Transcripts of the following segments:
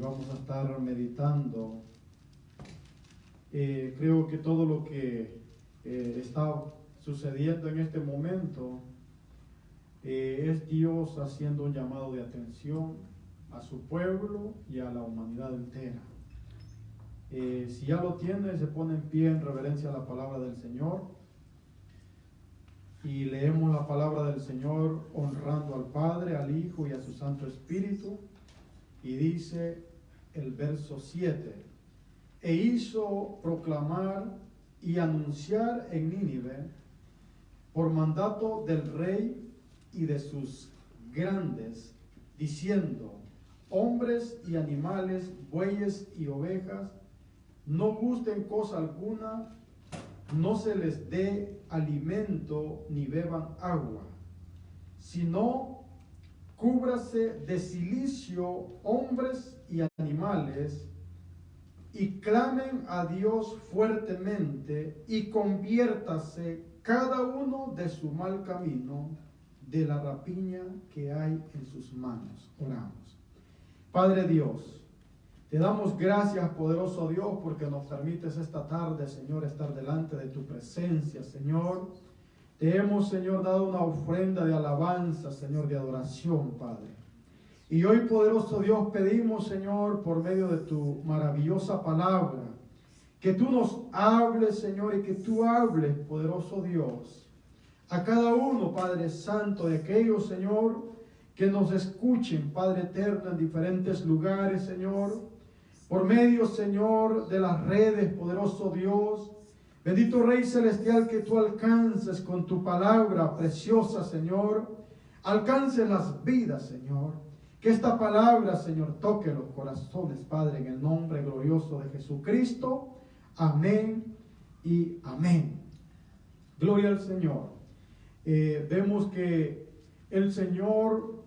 Vamos a estar meditando. Creo que todo lo que está sucediendo en este momento es Dios haciendo un llamado de atención a su pueblo y a la humanidad entera. Si ya lo tiene, se pone en pie en reverencia a la palabra del Señor y leemos la palabra del Señor honrando al Padre, al Hijo y a su Santo Espíritu. Y dice el verso 7: e hizo proclamar y anunciar en Nínive por mandato del rey y de sus grandes, diciendo: hombres y animales, bueyes y ovejas, no gusten cosa alguna, no se les dé alimento ni beban agua, sino cúbrase de cilicio hombres y animales, y clamen a Dios fuertemente, y conviértase cada uno de su mal camino, de la rapiña que hay en sus manos. Oramos. Padre Dios, te damos gracias, poderoso Dios, porque nos permites esta tarde, Señor, estar delante de tu presencia, Señor. Te hemos, Señor, dado una ofrenda de alabanza, Señor, de adoración, Padre. Y hoy, poderoso Dios, pedimos, Señor, por medio de tu maravillosa palabra, que tú nos hables, Señor, y que tú hables, poderoso Dios, a cada uno, Padre Santo, de aquellos, Señor, que nos escuchen, Padre eterno, en diferentes lugares, Señor, por medio, Señor, de las redes, poderoso Dios. Bendito Rey Celestial, que tú alcances con tu palabra preciosa, Señor, alcances las vidas, Señor. Que esta palabra, Señor, toque los corazones, Padre, en el nombre glorioso de Jesucristo. Amén y amén. Gloria al Señor. Vemos que el Señor,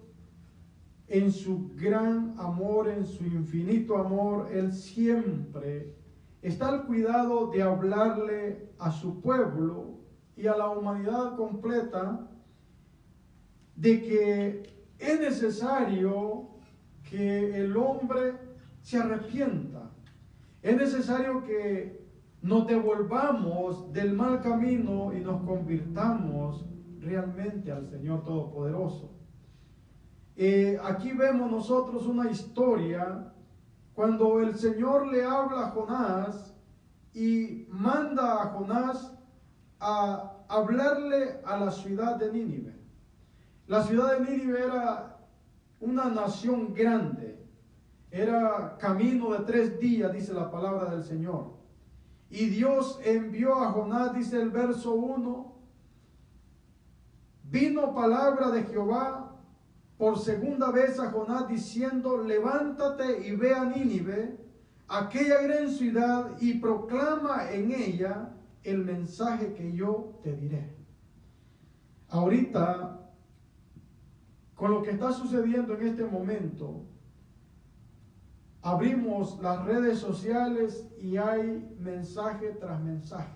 en su gran amor, en su infinito amor, Él siempre está al cuidado de hablarle a su pueblo y a la humanidad completa de que es necesario que el hombre se arrepienta. Es necesario que nos devolvamos del mal camino y nos convirtamos realmente al Señor Todopoderoso. Aquí vemos nosotros una historia cuando el Señor le habla a Jonás y manda a Jonás a hablarle a la ciudad de Nínive. La ciudad de Nínive era una nación grande, era camino de 3 días, dice la palabra del Señor. Y Dios envió a Jonás, dice el verso 1, vino palabra de Jehová por segunda vez a Jonás diciendo: levántate y ve a Nínive, aquella gran ciudad, y proclama en ella el mensaje que yo te diré. Ahorita, con lo que está sucediendo en este momento, abrimos las redes sociales y hay mensaje tras mensaje.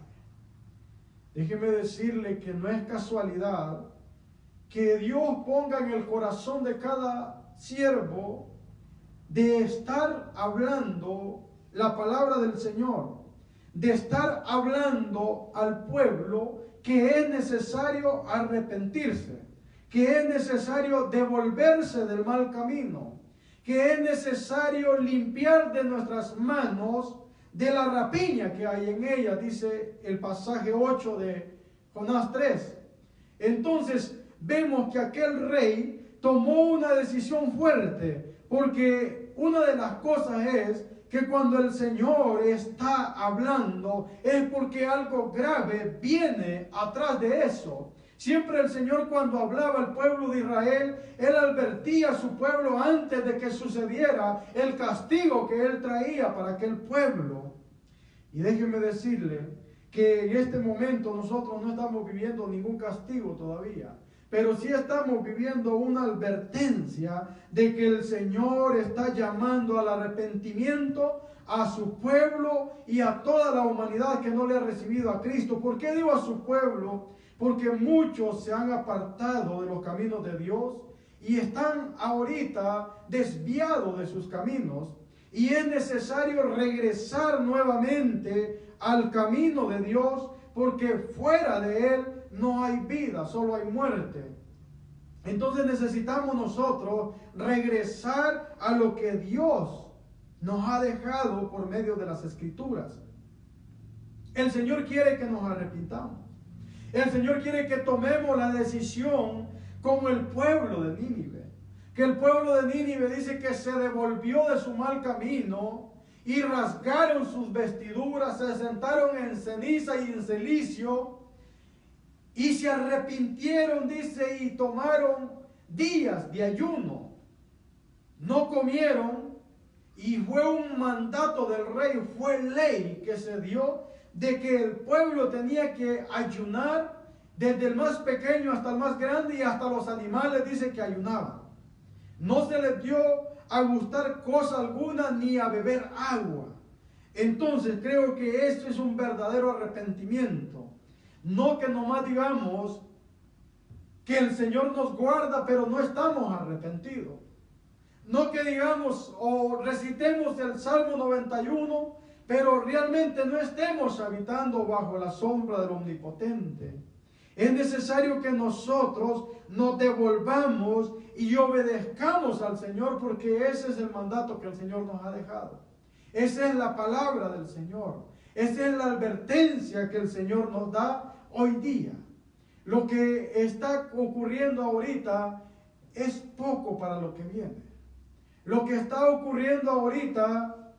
Déjeme decirle que no es casualidad que Dios ponga en el corazón de cada siervo de estar hablando la palabra del Señor, de estar hablando al pueblo que es necesario arrepentirse, que es necesario devolverse del mal camino, que es necesario limpiar de nuestras manos de la rapiña que hay en ella, dice el pasaje 8 de Jonás 3. Entonces vemos que aquel rey tomó una decisión fuerte, porque una de las cosas es que cuando el Señor está hablando es porque algo grave viene atrás de eso. Siempre el Señor, cuando hablaba al pueblo de Israel, Él advertía a su pueblo antes de que sucediera el castigo que Él traía para aquel pueblo. Y déjenme decirle que en este momento nosotros no estamos viviendo ningún castigo todavía, pero sí estamos viviendo una advertencia de que el Señor está llamando al arrepentimiento a su pueblo y a toda la humanidad que no le ha recibido a Cristo. ¿Por qué digo a su pueblo? Porque muchos se han apartado de los caminos de Dios y están ahorita desviados de sus caminos. y es necesario regresar nuevamente al camino de Dios, porque fuera de Él no hay vida, solo hay muerte. Entonces necesitamos nosotros regresar a lo que Dios nos ha dejado por medio de las Escrituras. El Señor quiere que nos arrepintamos. El Señor quiere que tomemos la decisión como el pueblo de Nínive. Que el pueblo de Nínive dice que se devolvió de su mal camino y rasgaron sus vestiduras, se sentaron en ceniza y en cilicio y se arrepintieron, dice, y tomaron días de ayuno. No comieron, y fue un mandato del rey, fue ley que se dio de que el pueblo tenía que ayunar, desde el más pequeño hasta el más grande, y hasta los animales dice que ayunaban. No se les dio a gustar cosa alguna ni a beber agua. Entonces creo que esto es un verdadero arrepentimiento. No que nomás digamos que el Señor nos guarda, pero no estamos arrepentidos. No que digamos o recitemos el Salmo 91, pero realmente no estemos habitando bajo la sombra del Omnipotente. Es necesario que nosotros nos devolvamos y obedezcamos al Señor, porque ese es el mandato que el Señor nos ha dejado. Esa es la palabra del Señor. Esa es la advertencia que el Señor nos da hoy día. Lo que está ocurriendo ahorita es poco para lo que viene. Lo que está ocurriendo ahorita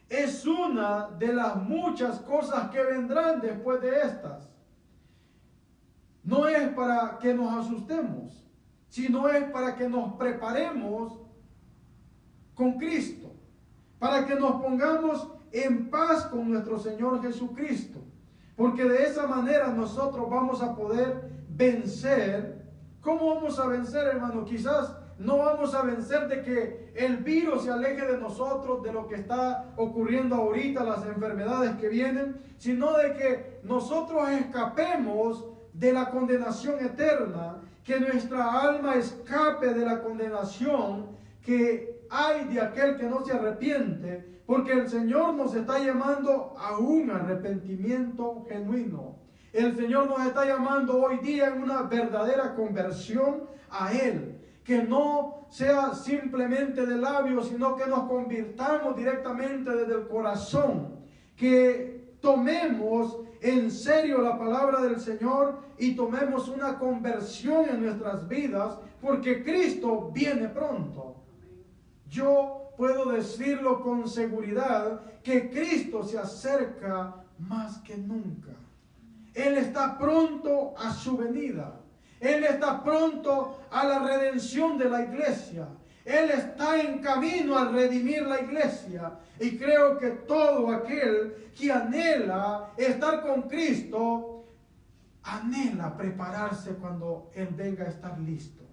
es una de las muchas cosas que vendrán después de estas. No es para que nos asustemos, sino es para que nos preparemos con Cristo, para que nos pongamos en paz con nuestro Señor Jesucristo, porque de esa manera nosotros vamos a poder vencer. ¿Cómo vamos a vencer, hermano? Quizás no vamos a vencer de que el virus se aleje de nosotros, de lo que está ocurriendo ahorita, las enfermedades que vienen, sino de que nosotros escapemos de la condenación eterna, que nuestra alma escape de la condenación que hay de aquel que no se arrepiente, porque el Señor nos está llamando a un arrepentimiento genuino. El Señor nos está llamando hoy día en una verdadera conversión a Él. Que no sea simplemente de labios, sino que nos convirtamos directamente desde el corazón. Que tomemos en serio la palabra del Señor y tomemos una conversión en nuestras vidas, porque Cristo viene pronto. Yo puedo decirlo con seguridad que Cristo se acerca más que nunca. Él está pronto a su venida. Él está pronto a la redención de la iglesia. Él está en camino a redimir la iglesia. Y creo que todo aquel que anhela estar con Cristo, anhela prepararse cuando Él venga a estar listo.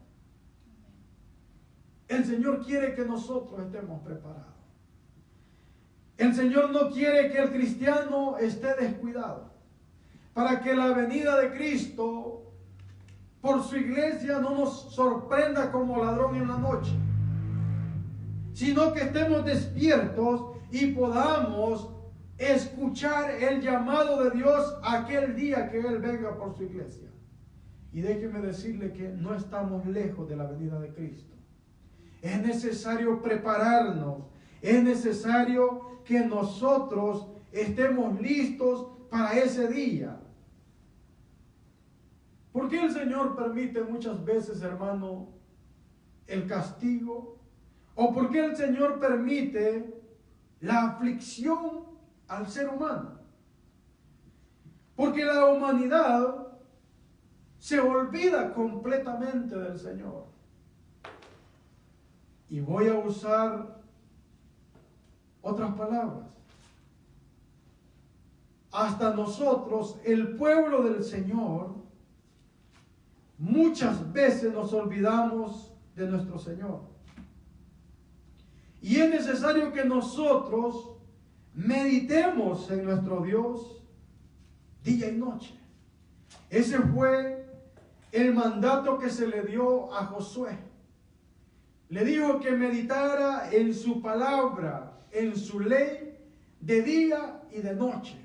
El Señor quiere que nosotros estemos preparados. El Señor no quiere que el cristiano esté descuidado, para que la venida de Cristo por su iglesia no nos sorprenda como ladrón en la noche, sino que estemos despiertos y podamos escuchar el llamado de Dios aquel día que Él venga por su iglesia. Y déjeme decirle que no estamos lejos de la venida de Cristo. Es necesario prepararnos, es necesario que nosotros estemos listos para ese día. ¿Por qué el Señor permite muchas veces, hermano, el castigo? ¿O por qué el Señor permite la aflicción al ser humano? Porque la humanidad se olvida completamente del Señor. Y voy a usar otras palabras. Hasta nosotros, el pueblo del Señor, muchas veces nos olvidamos de nuestro Señor. Y es necesario que nosotros meditemos en nuestro Dios día y noche. Ese fue el mandato que se le dio a Josué. Le dijo que meditara en su palabra, en su ley de día y de noche,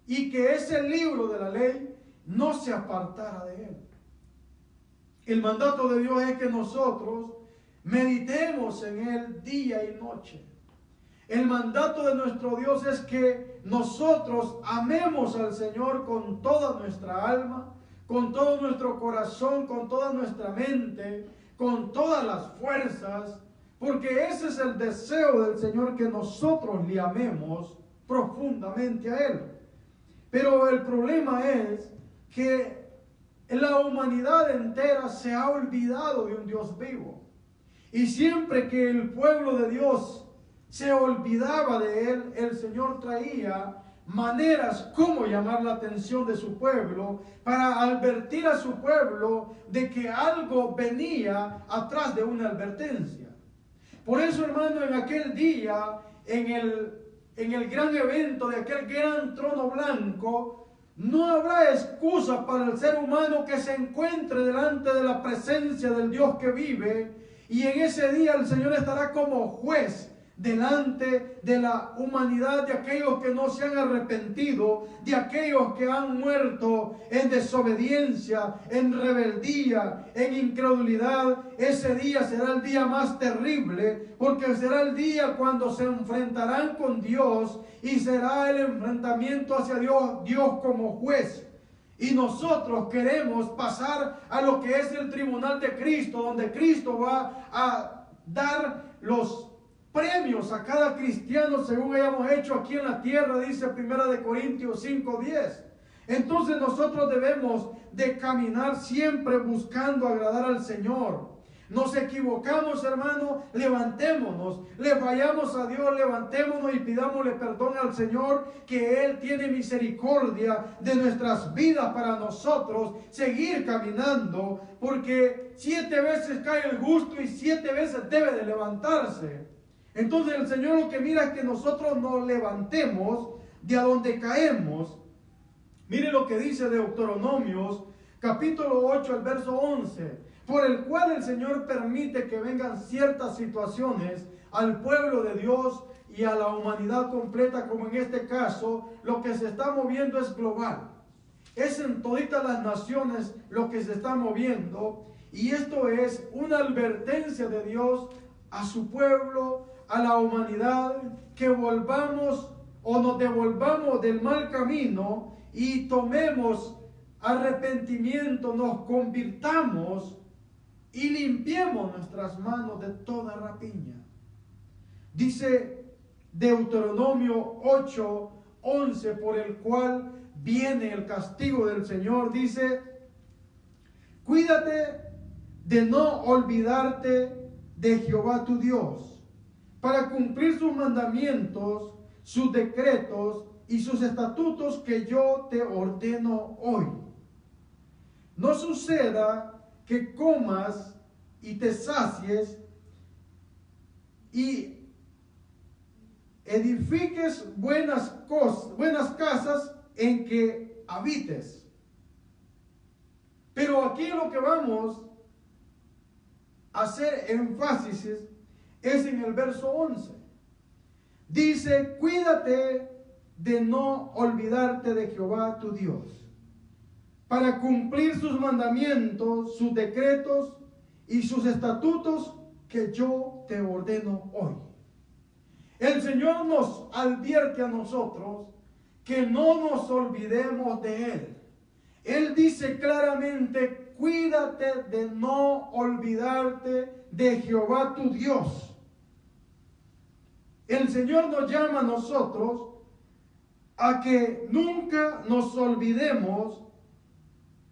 y que ese libro de la ley no se apartara de él. El mandato de Dios es que nosotros meditemos en él día y noche. El mandato de nuestro Dios es que nosotros amemos al Señor con toda nuestra alma, con todo nuestro corazón, con toda nuestra mente, con todas las fuerzas, porque ese es el deseo del Señor, que nosotros le amemos profundamente a Él. Pero el problema es que la humanidad entera se ha olvidado de un Dios vivo. Y siempre que el pueblo de Dios se olvidaba de Él, el Señor traía maneras como llamar la atención de su pueblo, para advertir a su pueblo de que algo venía atrás de una advertencia. Por eso, hermano, en aquel día, en el gran evento de aquel gran trono blanco, no habrá excusa para el ser humano que se encuentre delante de la presencia del Dios que vive, y en ese día el Señor estará como juez delante de la humanidad, de aquellos que no se han arrepentido, de aquellos que han muerto en desobediencia, en rebeldía, en incredulidad. Ese día será el día más terrible, porque será el día cuando se enfrentarán con Dios, y será el enfrentamiento hacia Dios como juez. Y nosotros queremos pasar a lo que es el tribunal de Cristo, donde Cristo va a dar los premios a cada cristiano según hayamos hecho aquí en la tierra, dice 1 Corintios 5:10. Entonces nosotros debemos de caminar siempre buscando agradar al Señor. Nos equivocamos, hermano, levantémonos, le vayamos a Dios, levantémonos y pidámosle perdón al Señor, que Él tiene misericordia de nuestras vidas para nosotros seguir caminando, porque 7 veces cae el justo y 7 veces debe de levantarse. Entonces el Señor lo que mira es que nosotros nos levantemos de a donde caemos. Mire lo que dice Deuteronomios capítulo 8, el verso 11. Por el cual el Señor permite que vengan ciertas situaciones al pueblo de Dios y a la humanidad completa, como en este caso, lo que se está moviendo es global. Es en toditas las naciones lo que se está moviendo, y esto es una advertencia de Dios a su pueblo, a la humanidad, que volvamos o nos devolvamos del mal camino y tomemos arrepentimiento, nos convirtamos y limpiemos nuestras manos de toda rapiña. Dice Deuteronomio 8:11, por el cual viene el castigo del Señor. Dice: cuídate de no olvidarte de Jehová tu Dios, para cumplir sus mandamientos, sus decretos y sus estatutos que yo te ordeno hoy. No suceda que comas y te sacies y edifiques buenas casas en que habites. Pero aquí lo que vamos a hacer énfasis es en el verso 11. Dice: cuídate de no olvidarte de Jehová tu Dios, para cumplir sus mandamientos, sus decretos y sus estatutos que yo te ordeno hoy. El Señor nos advierte a nosotros que no nos olvidemos de Él. Él dice claramente: cuídate de no olvidarte de Jehová tu Dios. El Señor nos llama a nosotros a que nunca nos olvidemos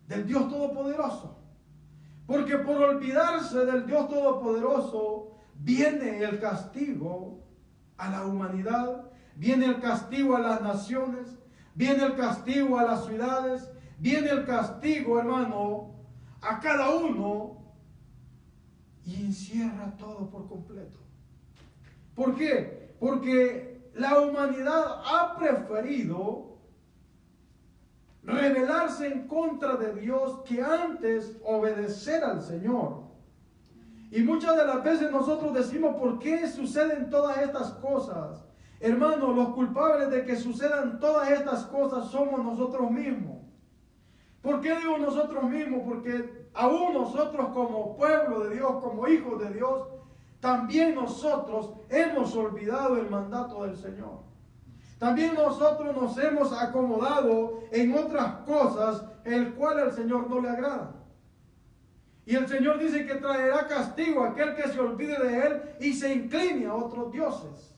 del Dios Todopoderoso. Porque por olvidarse del Dios Todopoderoso viene el castigo a la humanidad, viene el castigo a las naciones, viene el castigo a las ciudades, viene el castigo, hermano, a cada uno, y encierra todo por completo. ¿Por qué? Porque la humanidad ha preferido rebelarse en contra de Dios que antes obedecer al Señor. Y muchas de las veces nosotros decimos: ¿por qué suceden todas estas cosas? Hermanos, los culpables de que sucedan todas estas cosas somos nosotros mismos. ¿Por qué digo nosotros mismos? Porque aún nosotros como pueblo de Dios, como hijos de Dios, también nosotros hemos olvidado el mandato del Señor. También nosotros nos hemos acomodado en otras cosas, el cual al Señor no le agrada. Y el Señor dice que traerá castigo a aquel que se olvide de Él y se incline a otros dioses.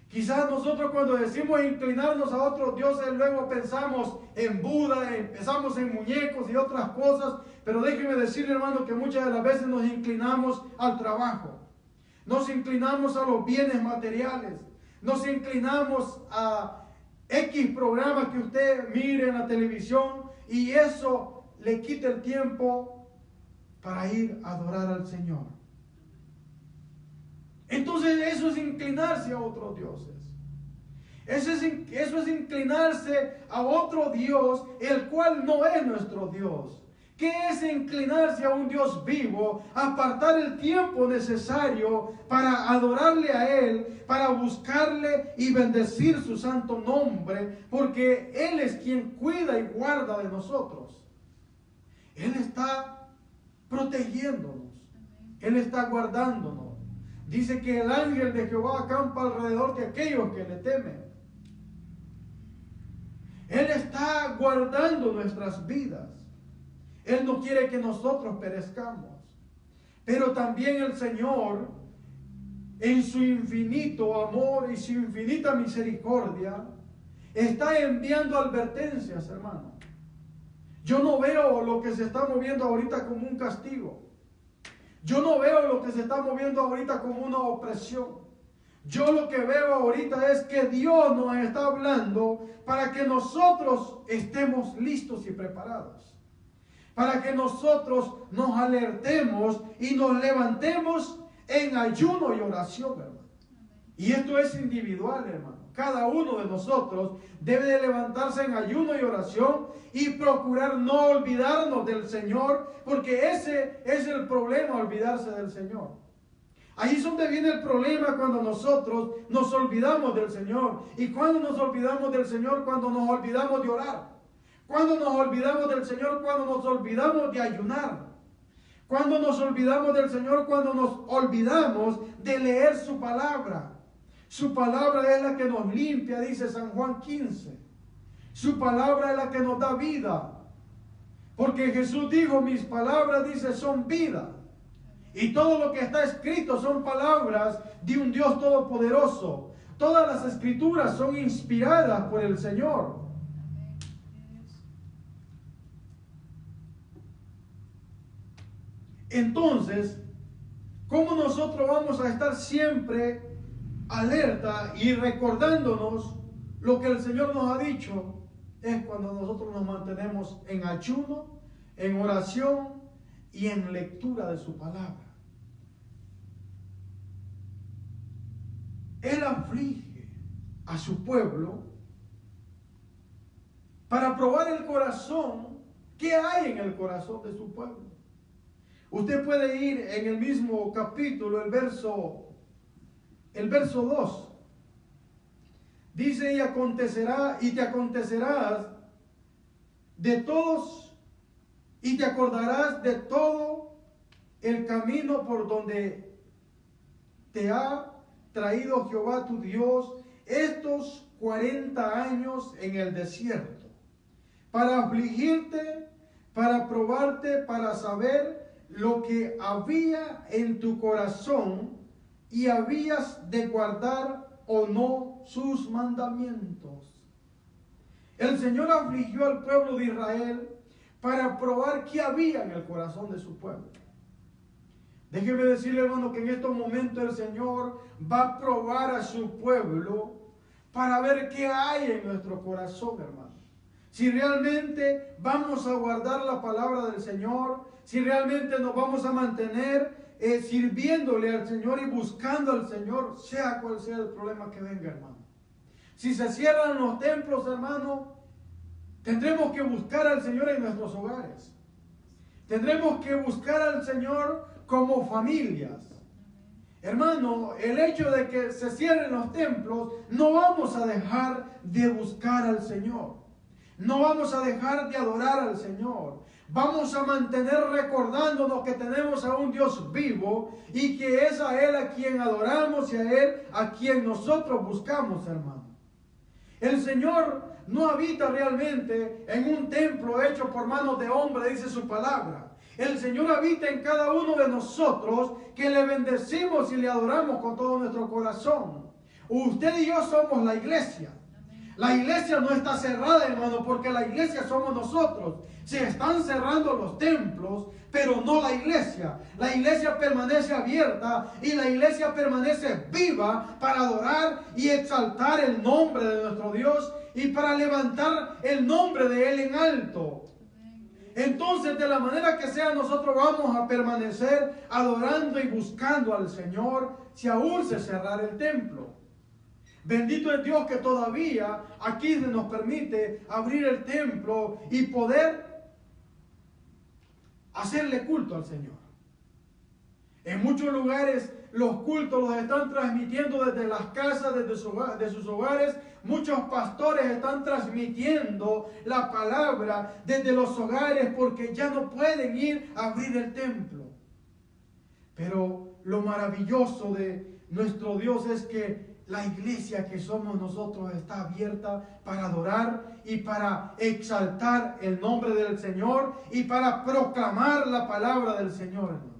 Quizás nosotros cuando decimos inclinarnos a otros dioses, luego pensamos en Buda, pensamos en muñecos y otras cosas, pero déjeme decirle, hermano, que muchas de las veces nos inclinamos al trabajo, nos inclinamos a los bienes materiales, nos inclinamos a X programas que usted mire en la televisión y eso le quita el tiempo para ir a adorar al Señor. Entonces eso es inclinarse a otros dioses. Eso es inclinarse a otro Dios, el cual no es nuestro Dios. ¿Qué es inclinarse a un Dios vivo? Apartar el tiempo necesario para adorarle a Él, para buscarle y bendecir su santo nombre, porque Él es quien cuida y guarda de nosotros. Él está protegiéndonos. Él está guardándonos. Dice que el ángel de Jehová acampa alrededor de aquellos que le temen. Él está guardando nuestras vidas. Él no quiere que nosotros perezcamos. Pero también el Señor, en su infinito amor y su infinita misericordia, está enviando advertencias, hermano. Yo no veo lo que se está moviendo ahorita como un castigo. Yo no veo lo que se está moviendo ahorita como una opresión. Yo lo que veo ahorita es que Dios nos está hablando para que nosotros estemos listos y preparados. Para que nosotros nos alertemos y nos levantemos en ayuno y oración, hermano. Y esto es individual, hermano. Cada uno de nosotros debe de levantarse en ayuno y oración y procurar no olvidarnos del Señor, porque ese es el problema, olvidarse del Señor. Ahí es donde viene el problema cuando nosotros nos olvidamos del Señor. ¿Y cuando nos olvidamos del Señor? Cuando nos olvidamos de orar. Cuando nos olvidamos del Señor, cuando nos olvidamos de ayunar. Cuando nos olvidamos del Señor, cuando nos olvidamos de leer su palabra. Su palabra es la que nos limpia, dice San Juan 15. Su palabra es la que nos da vida. Porque Jesús dijo, mis palabras, dice, son vida. Y todo lo que está escrito son palabras de un Dios todopoderoso. Todas las escrituras son inspiradas por el Señor. Entonces, ¿cómo nosotros vamos a estar siempre alerta y recordándonos lo que el Señor nos ha dicho? Es cuando nosotros nos mantenemos en ayuno, en oración y en lectura de su palabra. Él aflige a su pueblo para probar el corazón. ¿Qué hay en el corazón de su pueblo? Usted puede ir en el mismo capítulo, el verso 2. Dice, y te acontecerás de todos, y te acordarás de todo el camino por donde te ha traído Jehová tu Dios estos 40 años en el desierto, para afligirte, para probarte, para saber lo que había en tu corazón, y habías de guardar o no sus mandamientos. El Señor afligió al pueblo de Israel para probar qué había en el corazón de su pueblo. Déjeme decirle, hermano, que en estos momentos el Señor va a probar a su pueblo para ver qué hay en nuestro corazón, hermano. Si realmente vamos a guardar la palabra del Señor, si realmente nos vamos a mantener sirviéndole al Señor y buscando al Señor, sea cual sea el problema que venga, hermano. Si se cierran los templos, hermano, tendremos que buscar al Señor en nuestros hogares. Tendremos que buscar al Señor como familias. Hermano, el hecho de que se cierren los templos, no vamos a dejar de buscar al Señor. No vamos a dejar de adorar al Señor. Vamos a mantener recordándonos que tenemos a un Dios vivo y que es a Él a quien adoramos y a Él a quien nosotros buscamos, hermano. El Señor no habita realmente en un templo hecho por manos de hombre, dice su palabra. El Señor habita en cada uno de nosotros que le bendecimos y le adoramos con todo nuestro corazón. Usted y yo somos la iglesia. La iglesia no está cerrada, hermano, porque la iglesia somos nosotros. Se están cerrando los templos, pero no la iglesia. La iglesia permanece abierta y la iglesia permanece viva para adorar y exaltar el nombre de nuestro Dios y para levantar el nombre de Él en alto. Entonces, de la manera que sea, nosotros vamos a permanecer adorando y buscando al Señor si aún se cerrara el templo. Bendito es Dios que todavía aquí se nos permite abrir el templo y poder hacerle culto al Señor. En muchos lugares los cultos los están transmitiendo desde las casas, desde sus hogares. Muchos pastores están transmitiendo la palabra desde los hogares porque ya no pueden ir a abrir el templo. Pero lo maravilloso de nuestro Dios es que la iglesia que somos nosotros está abierta para adorar y para exaltar el nombre del Señor y para proclamar la palabra del Señor, hermano.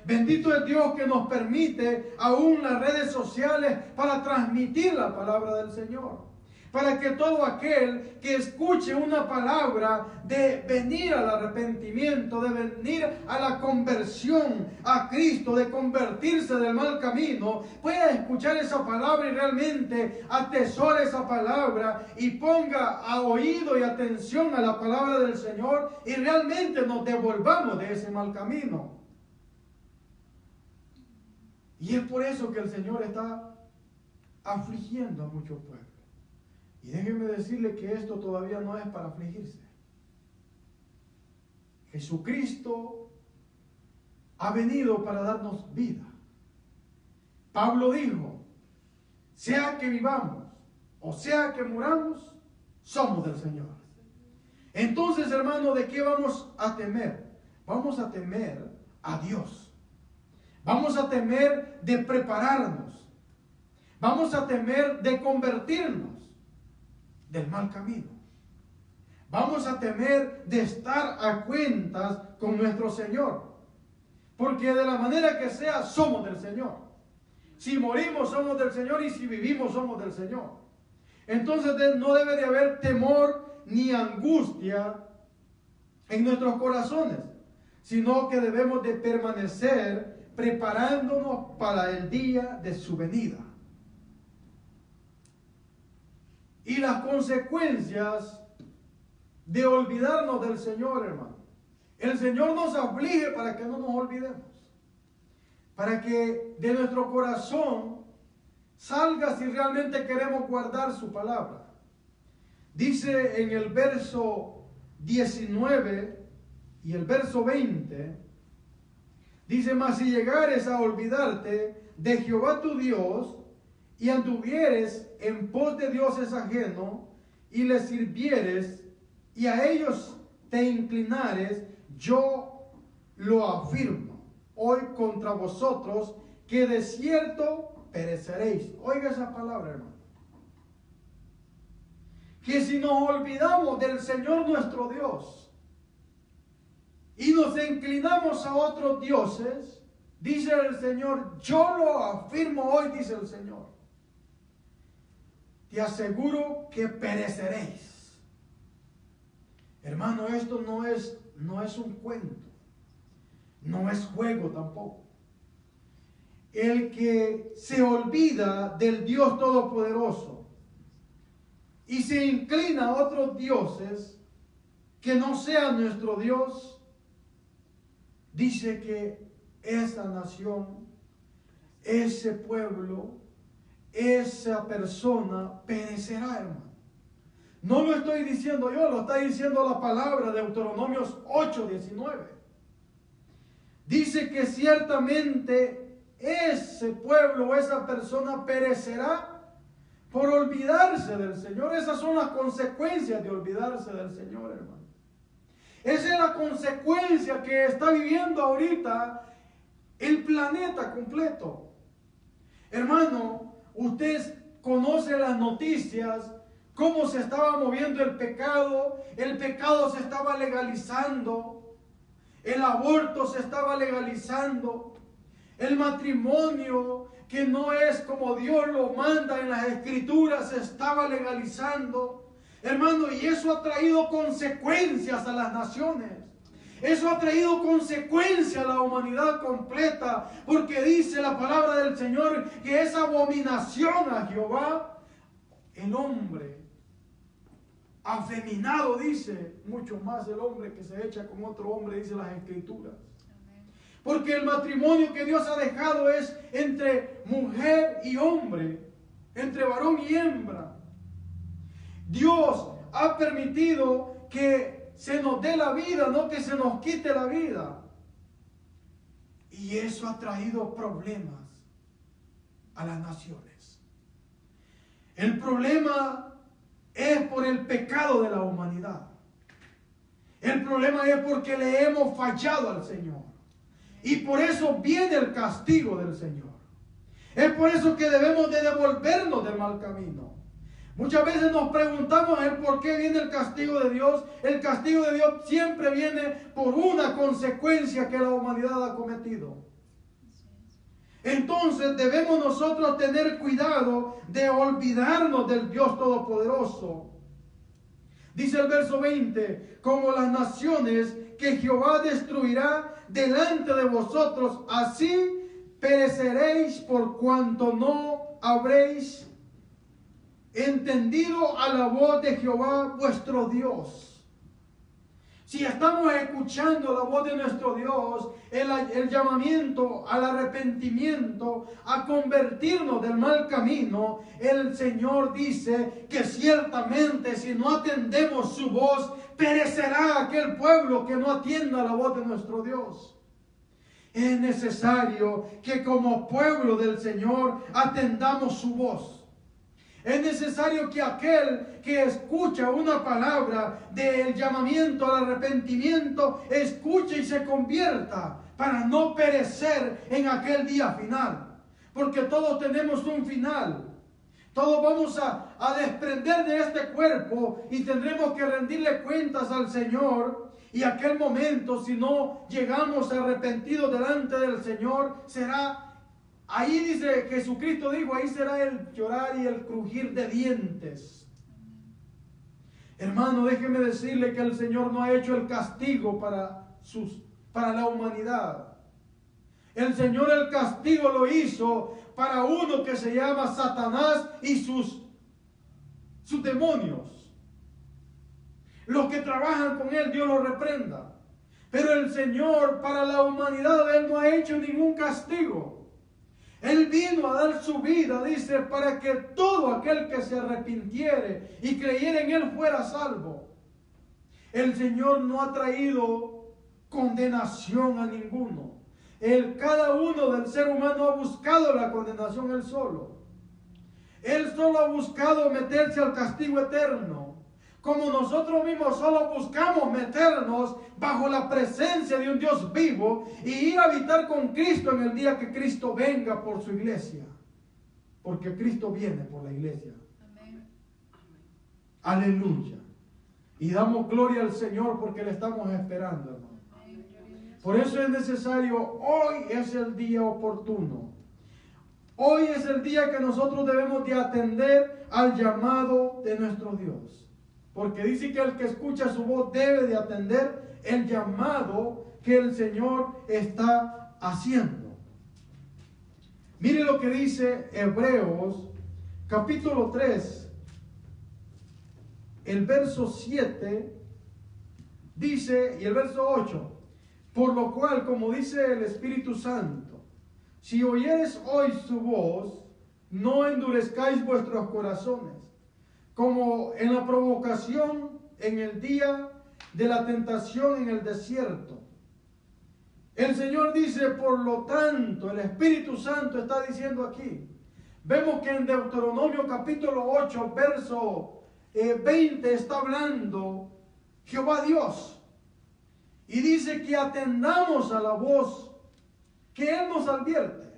Bendito es Dios que nos permite aún las redes sociales para transmitir la palabra del Señor. Para que todo aquel que escuche una palabra de venir al arrepentimiento, de venir a la conversión a Cristo, de convertirse del mal camino, pueda escuchar esa palabra y realmente atesore esa palabra y ponga a oído y atención a la palabra del Señor y realmente nos devolvamos de ese mal camino. Y es por eso que el Señor está afligiendo a muchos pueblos. Y déjenme decirle que esto todavía no es para afligirse. Jesucristo ha venido para darnos vida. Pablo dijo, sea que vivamos o sea que muramos, somos del Señor. Entonces, hermano, ¿de qué vamos a temer? Vamos a temer a Dios. Vamos a temer de prepararnos. Vamos a temer de convertirnos del mal camino. Vamos a temer de estar a cuentas con nuestro Señor. Porque de la manera que sea, somos del Señor. Si morimos, somos del Señor, y si vivimos, somos del Señor. Entonces no debe de haber temor ni angustia en nuestros corazones, sino que debemos de permanecer preparándonos para el día de su venida. Y las consecuencias de olvidarnos del Señor, hermano. El Señor nos aflige para que no nos olvidemos. Para que de nuestro corazón salga si realmente queremos guardar su palabra. Dice en el verso 19 y el verso 20, dice, mas si llegares a olvidarte de Jehová tu Dios y anduvieres en pos de dioses ajenos y les sirvieres y a ellos te inclinares, yo lo afirmo hoy contra vosotros que de cierto pereceréis. Oiga esa palabra, hermano. Que si nos olvidamos del Señor nuestro Dios y nos inclinamos a otros dioses, dice el Señor, yo lo afirmo hoy, dice el Señor. Te aseguro que pereceréis. Hermano, esto no es un cuento, no es juego tampoco. El que se olvida del Dios Todopoderoso y se inclina a otros dioses que no sean nuestro Dios, dice que esa nación, ese pueblo, esa persona perecerá, hermano. No lo estoy diciendo yo, lo está diciendo la palabra de Deuteronomios 8:19. Dice que ciertamente ese pueblo o esa persona perecerá por olvidarse del Señor. Esas son las consecuencias de olvidarse del Señor, hermano. Esa es la consecuencia que está viviendo ahorita el planeta completo. Hermano, usted conoce las noticias, cómo se estaba moviendo el pecado se estaba legalizando, el aborto se estaba legalizando, el matrimonio que no es como Dios lo manda en las escrituras se estaba legalizando. Hermano, y eso ha traído consecuencias a las naciones. Eso ha traído consecuencias a la humanidad completa, porque dice la palabra del Señor que es abominación a Jehová el hombre afeminado, dice, mucho más el hombre que se echa con otro hombre, dice las escrituras. Porque el matrimonio que Dios ha dejado es entre mujer y hombre, entre varón y hembra. Dios ha permitido que se nos dé la vida, no que se nos quite la vida. Y eso ha traído problemas a las naciones. El problema es por el pecado de la humanidad. El problema es porque le hemos fallado al Señor. Y por eso viene el castigo del Señor. Es por eso que debemos de devolvernos del mal camino. Muchas veces nos preguntamos el por qué viene el castigo de Dios. El castigo de Dios siempre viene por una consecuencia que la humanidad ha cometido. Entonces debemos nosotros tener cuidado de olvidarnos del Dios Todopoderoso. Dice el verso 20, como las naciones que Jehová destruirá delante de vosotros, así pereceréis por cuanto no habréis entendido a la voz de Jehová vuestro Dios. Si estamos escuchando la voz de nuestro Dios, el llamamiento al arrepentimiento, a convertirnos del mal camino, el Señor dice que ciertamente si no atendemos su voz, perecerá aquel pueblo que no atienda la voz de nuestro Dios. Es necesario que como pueblo del Señor atendamos su voz. Es necesario que aquel que escucha una palabra del llamamiento al arrepentimiento, escuche y se convierta para no perecer en aquel día final. Porque todos tenemos un final. Todos vamos a desprender de este cuerpo y tendremos que rendirle cuentas al Señor. Y aquel momento, si no llegamos arrepentidos delante del Señor, será... Ahí dice Jesucristo, dijo, ahí será el llorar y el crujir de dientes. Hermano, déjeme decirle que el Señor no ha hecho el castigo para la humanidad. El Señor el castigo lo hizo para uno que se llama Satanás y sus demonios. Los que trabajan con él, Dios los reprenda. Pero el Señor para la humanidad, Él no ha hecho ningún castigo. Él vino a dar su vida, dice, para que todo aquel que se arrepintiere y creyera en Él fuera salvo. El Señor no ha traído condenación a ninguno. Cada uno del ser humano ha buscado la condenación él solo. Él solo ha buscado meterse al castigo eterno. Como nosotros mismos solo buscamos meternos bajo la presencia de un Dios vivo y ir a habitar con Cristo en el día que Cristo venga por su iglesia. Porque Cristo viene por la iglesia. Amén. Aleluya. Y damos gloria al Señor porque le estamos esperando, hermano. Por eso es necesario, hoy es el día oportuno. Hoy es el día que nosotros debemos de atender al llamado de nuestro Dios. Porque dice que el que escucha su voz debe de atender el llamado que el Señor está haciendo. Mire lo que dice Hebreos capítulo 3, el verso 7, dice, y el verso 8, por lo cual, como dice el Espíritu Santo, si oyeres hoy su voz, no endurezcáis vuestros corazones, como en la provocación en el día de la tentación en el desierto, El Señor dice, por lo tanto, el Espíritu Santo está diciendo aquí. Vemos que en Deuteronomio capítulo 8, verso 20 está hablando Jehová Dios. Y dice que atendamos a la voz que Él nos advierte.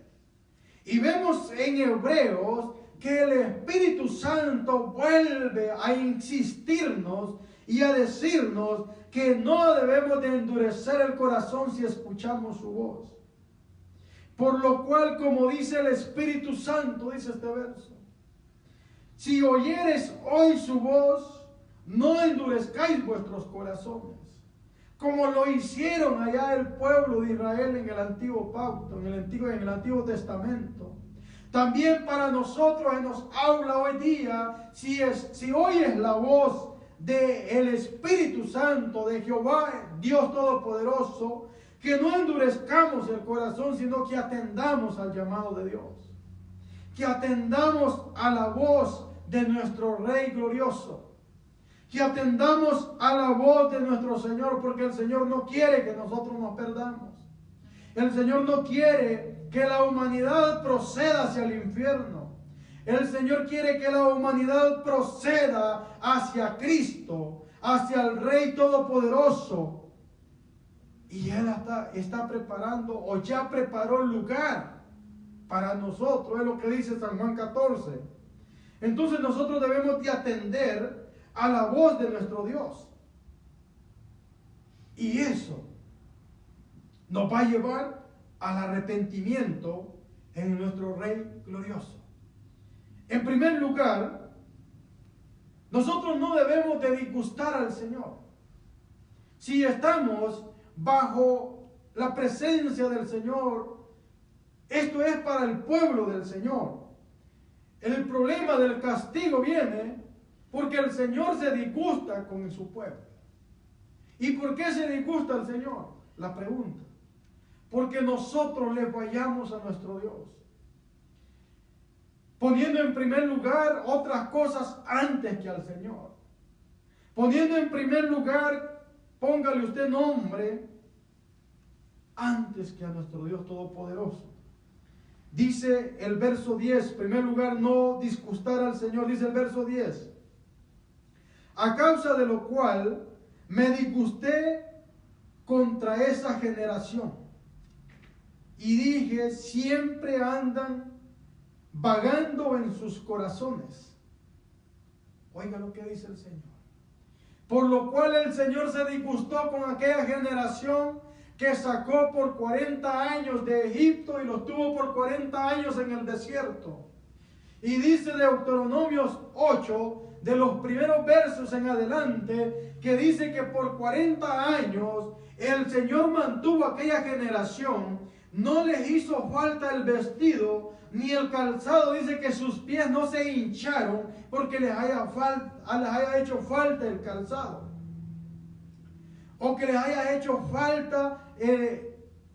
Y vemos en Hebreos que el Espíritu Santo vuelve a insistirnos y a decirnos que no debemos de endurecer el corazón si escuchamos su voz. Por lo cual, como dice el Espíritu Santo, dice este verso, si oyeres hoy su voz, no endurezcáis vuestros corazones, como lo hicieron allá el pueblo de Israel en el antiguo pacto, en el Antiguo Testamento. También para nosotros nos habla hoy día, si oyes la voz del Espíritu Santo, de Jehová, Dios Todopoderoso, que no endurezcamos el corazón, sino que atendamos al llamado de Dios. Que atendamos a la voz de nuestro Rey glorioso. Que atendamos a la voz de nuestro Señor, porque el Señor no quiere que nosotros nos perdamos. El Señor no quiere que la humanidad proceda hacia el infierno. El Señor quiere que la humanidad proceda hacia Cristo, hacia el Rey Todopoderoso. Y Él está preparando, o ya preparó el lugar para nosotros. Es lo que dice San Juan 14. Entonces nosotros debemos de atender a la voz de nuestro Dios. Y eso nos va a llevar al arrepentimiento en nuestro Rey glorioso. En primer lugar, nosotros no debemos de disgustar al Señor. Si estamos bajo la presencia del Señor, esto es para el pueblo del Señor. El problema del castigo viene porque el Señor se disgusta con su pueblo. ¿Y por qué se disgusta el Señor? La pregunta. Porque nosotros le fallamos a nuestro Dios, poniendo en primer lugar otras cosas antes que al Señor. Poniendo en primer lugar, póngale usted nombre, antes que a nuestro Dios Todopoderoso. Dice el verso 10, en primer lugar, no disgustar al Señor, dice el verso 10. A causa de lo cual me disgusté contra esa generación. Y dije, siempre andan vagando en sus corazones. Oiga lo que dice el Señor. Por lo cual el Señor se disgustó con aquella generación que sacó por 40 años de Egipto y los tuvo por 40 años en el desierto. Y dice Deuteronomios 8, de los primeros versos en adelante, que dice que por 40 años el Señor mantuvo a aquella generación. No les hizo falta el vestido ni el calzado. Dice que sus pies no se hincharon porque les haya hecho falta el calzado, o que les haya hecho falta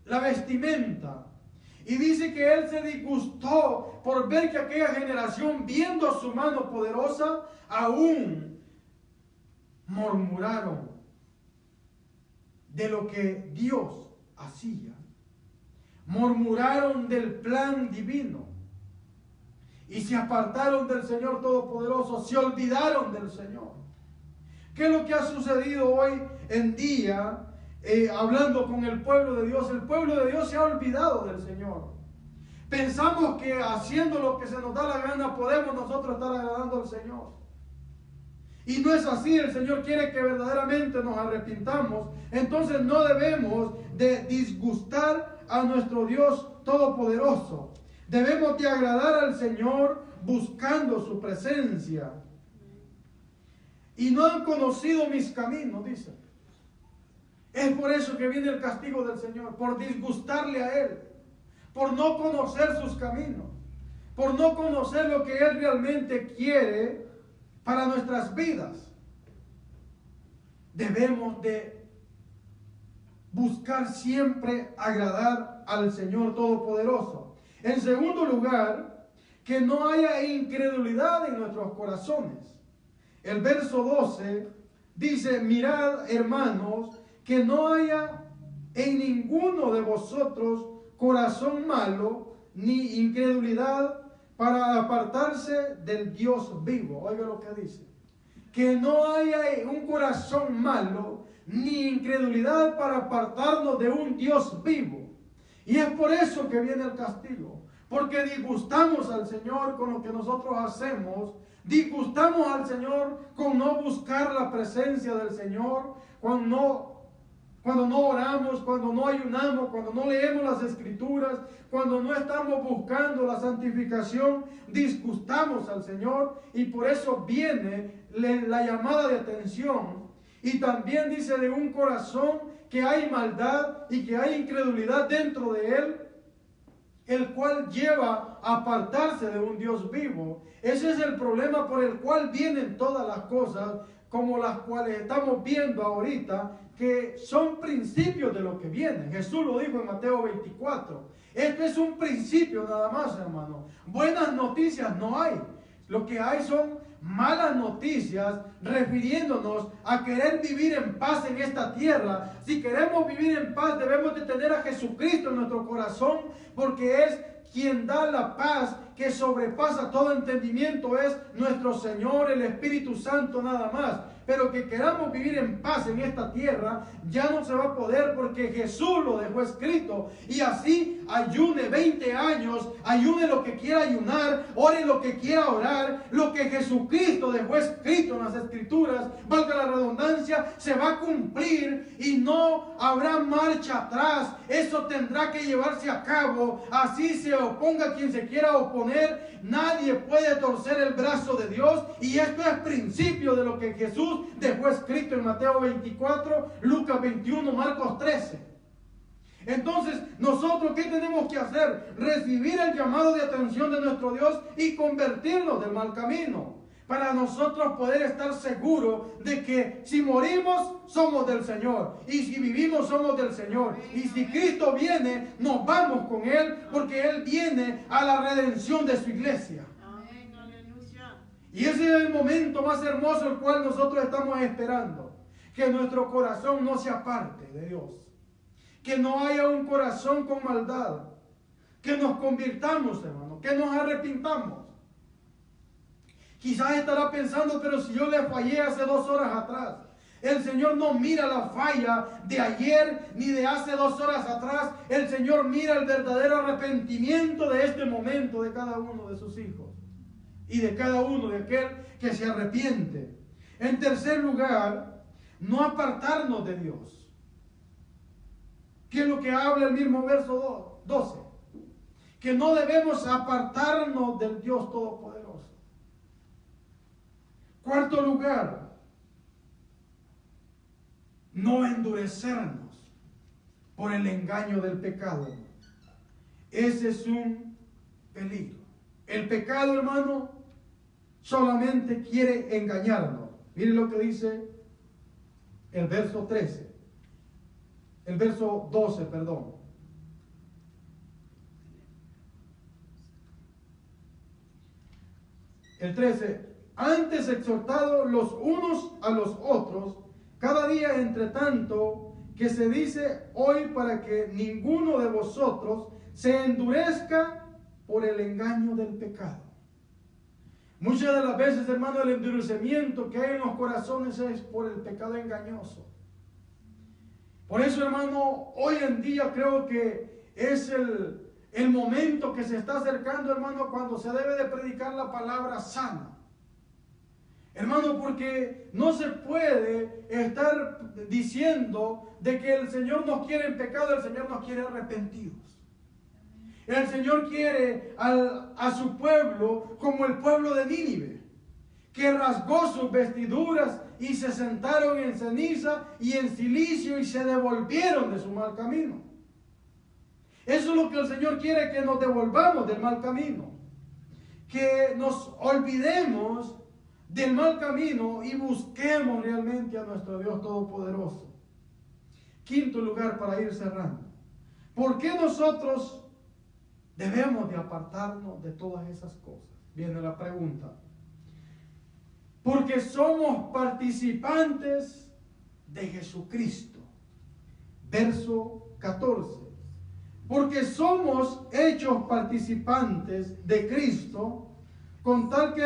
la vestimenta. Y dice que Él se disgustó por ver que aquella generación, viendo su mano poderosa, aún murmuraron de lo que Dios hacía. Murmuraron del plan divino y se apartaron del Señor Todopoderoso, se olvidaron del Señor. ¿Qué es lo que ha sucedido hoy en día? Hablando con el pueblo de Dios, el pueblo de Dios se ha olvidado del Señor. Pensamos que haciendo lo que se nos da la gana podemos nosotros estar agradando al Señor. Y no es así. El Señor quiere que verdaderamente nos arrepintamos. Entonces no debemos de disgustar a nuestro Dios Todopoderoso. Debemos de agradar al Señor buscando su presencia. Y no han conocido mis caminos, dice. Es por eso que viene el castigo del Señor, por disgustarle a Él, por no conocer sus caminos, por no conocer lo que Él realmente quiere para nuestras vidas. Debemos de buscar siempre agradar al Señor Todopoderoso. En segundo lugar, que no haya incredulidad en nuestros corazones. El verso 12 dice, mirad, hermanos, que no haya en ninguno de vosotros corazón malo ni incredulidad para apartarse del Dios vivo. Oiga lo que dice. Que no haya un corazón malo ni incredulidad para apartarnos de un Dios vivo. Y es por eso que viene el castigo. Porque disgustamos al Señor con lo que nosotros hacemos. Disgustamos al Señor con no buscar la presencia del Señor. Cuando no oramos, cuando no ayunamos, cuando no leemos las Escrituras, cuando no estamos buscando la santificación, disgustamos al Señor. Y por eso viene la llamada de atención. Y también dice de un corazón que hay maldad y que hay incredulidad dentro de él, el cual lleva a apartarse de un Dios vivo. Ese es el problema por el cual vienen todas las cosas, como las cuales estamos viendo ahorita, que son principios de lo que viene. Jesús lo dijo en Mateo 24. Esto es un principio nada más, hermano. Buenas noticias no hay. Lo que hay son malas noticias, refiriéndonos a querer vivir en paz en esta tierra. Si queremos vivir en paz, debemos de tener a Jesucristo en nuestro corazón, porque es quien da la paz que sobrepasa todo entendimiento, es nuestro Señor, el Espíritu Santo, nada más. Pero que queramos vivir en paz en esta tierra, ya no se va a poder, porque Jesús lo dejó escrito. Y así ayune 20 años, ayune lo que quiera ayunar, ore lo que quiera orar, lo que Jesucristo dejó escrito en las Escrituras, valga la redundancia, se va a cumplir y no habrá marcha atrás. Eso tendrá que llevarse a cabo, así se oponga quien se quiera oponer. Nadie puede torcer el brazo de Dios, y esto es principio de lo que Jesús dejó escrito en Mateo 24, Lucas 21, Marcos 13. Entonces, nosotros ¿qué tenemos que hacer? Recibir el llamado de atención de nuestro Dios y convertirnos del mal camino, para nosotros poder estar seguros de que si morimos somos del Señor, y si vivimos somos del Señor, y si Cristo viene nos vamos con Él, porque Él viene a la redención de su iglesia. Y ese es el momento más hermoso el cual nosotros estamos esperando. Que nuestro corazón no se aparte de Dios. Que no haya un corazón con maldad. Que nos convirtamos, hermano. Que nos arrepintamos. Quizás estará pensando, pero si yo le fallé hace 2 horas atrás. El Señor no mira la falla de ayer ni de hace 2 horas atrás. El Señor mira el verdadero arrepentimiento de este momento de cada uno de sus hijos. Y de cada uno de aquel que se arrepiente. En tercer lugar, no apartarnos de Dios. ¿Qué es lo que habla el mismo verso 12? Que no debemos apartarnos del Dios Todopoderoso. Cuarto lugar, no endurecernos por el engaño del pecado. Ese es un peligro. El pecado, hermano, solamente quiere engañarnos. Mire lo que dice el verso 13. El verso 12, perdón. El 13. Antes exhortados los unos a los otros, cada día entre tanto que se dice hoy, para que ninguno de vosotros se endurezca por el engaño del pecado. Muchas de las veces, hermano, el endurecimiento que hay en los corazones es por el pecado engañoso. Por eso, hermano, hoy en día creo que es el momento que se está acercando, hermano, cuando se debe de predicar la palabra sana. Hermano, porque no se puede estar diciendo de que el Señor nos quiere en pecado, el Señor nos quiere arrepentidos. El Señor quiere a su pueblo como el pueblo de Nínive, que rasgó sus vestiduras y se sentaron en ceniza y en silicio y se devolvieron de su mal camino. Eso es lo que el Señor quiere, que nos devolvamos del mal camino, que nos olvidemos del mal camino y busquemos realmente a nuestro Dios Todopoderoso. Quinto lugar, para ir cerrando. ¿Por qué nosotros debemos de apartarnos de todas esas cosas? Viene la pregunta. Porque somos participantes de Jesucristo. Verso 14. Porque somos hechos participantes de Cristo, con tal que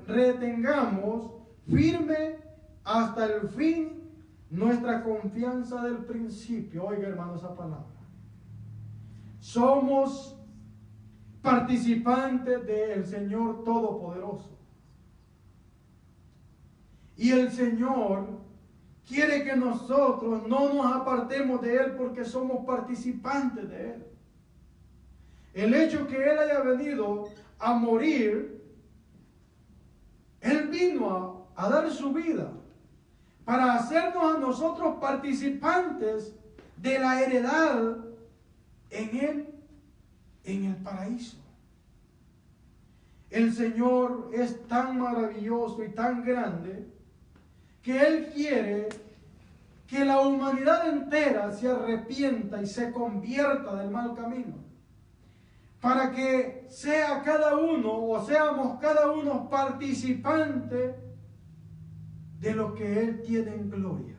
retengamos firme hasta el fin nuestra confianza del principio. Oiga, hermano, esa palabra. Somos participantes del Señor Todopoderoso. Y el Señor quiere que nosotros no nos apartemos de Él porque somos participantes de Él. El hecho que Él haya venido a morir, Él vino a dar su vida para hacernos a nosotros participantes de la heredad en Él, en el paraíso. El Señor es tan maravilloso y tan grande que Él quiere que la humanidad entera se arrepienta y se convierta del mal camino, para que sea cada uno o seamos cada uno participante de lo que Él tiene en gloria.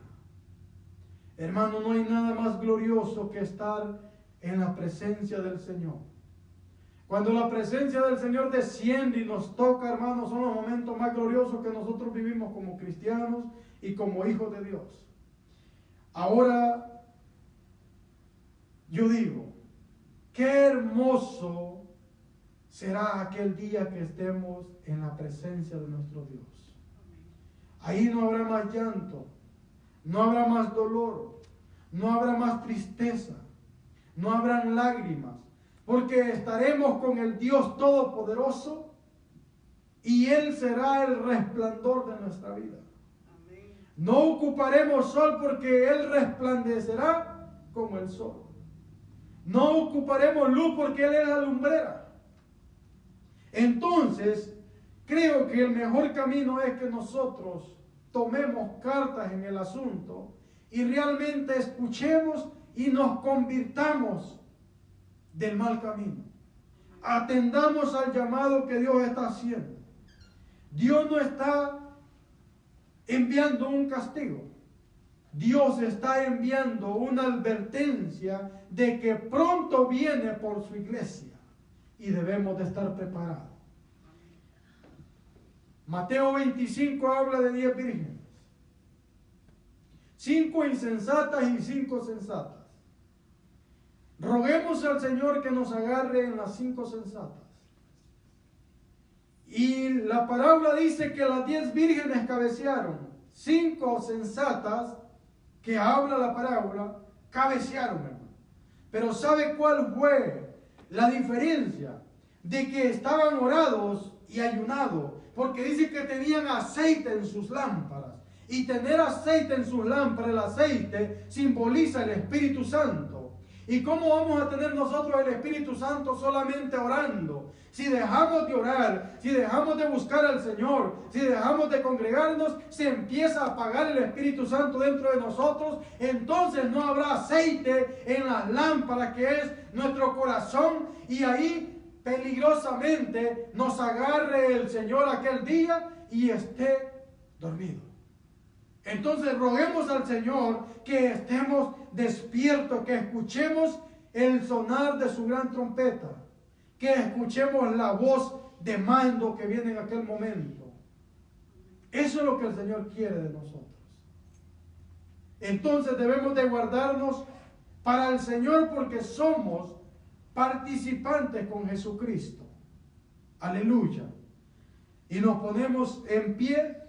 Hermano, no hay nada más glorioso que estar en la presencia del Señor. Cuando la presencia del Señor desciende y nos toca, hermanos, son los momentos más gloriosos que nosotros vivimos como cristianos y como hijos de Dios. Ahora, yo digo, qué hermoso será aquel día que estemos en la presencia de nuestro Dios. Ahí no habrá más llanto, no habrá más dolor, no habrá más tristeza, no habrán lágrimas, porque estaremos con el Dios Todopoderoso y Él será el resplandor de nuestra vida. No ocuparemos sol porque Él resplandecerá como el sol. No ocuparemos luz porque Él es la lumbrera. Entonces, creo que el mejor camino es que nosotros tomemos cartas en el asunto y realmente escuchemos y nos convirtamos del mal camino. Atendamos al llamado que Dios está haciendo. Dios no está enviando un castigo. Dios está enviando una advertencia de que pronto viene por su iglesia y debemos de estar preparados. Mateo 25 habla de 10 vírgenes, 5 insensatas y 5 sensatas. Roguemos al Señor que nos agarre en las 5 sensatas. Y la parábola dice que las 10 vírgenes cabecearon. 5 sensatas, que habla la parábola, cabecearon, hermano. Pero ¿sabe cuál fue la diferencia? De que estaban orados y ayunados. Porque dice que tenían aceite en sus lámparas. Y tener aceite en sus lámparas, el aceite simboliza el Espíritu Santo. ¿Y cómo vamos a tener nosotros el Espíritu Santo solamente orando? Si dejamos de orar, si dejamos de buscar al Señor, si dejamos de congregarnos, se empieza a apagar el Espíritu Santo dentro de nosotros. Entonces no habrá aceite en las lámparas que es nuestro corazón. Y ahí peligrosamente nos agarre el Señor aquel día y esté dormido. Entonces roguemos al Señor que estemos despiertos, que escuchemos el sonar de su gran trompeta, que escuchemos la voz de mando que viene en aquel momento. Eso es lo que el Señor quiere de nosotros. Entonces debemos de guardarnos para el Señor porque somos participantes con Jesucristo. Aleluya. Y nos ponemos en pie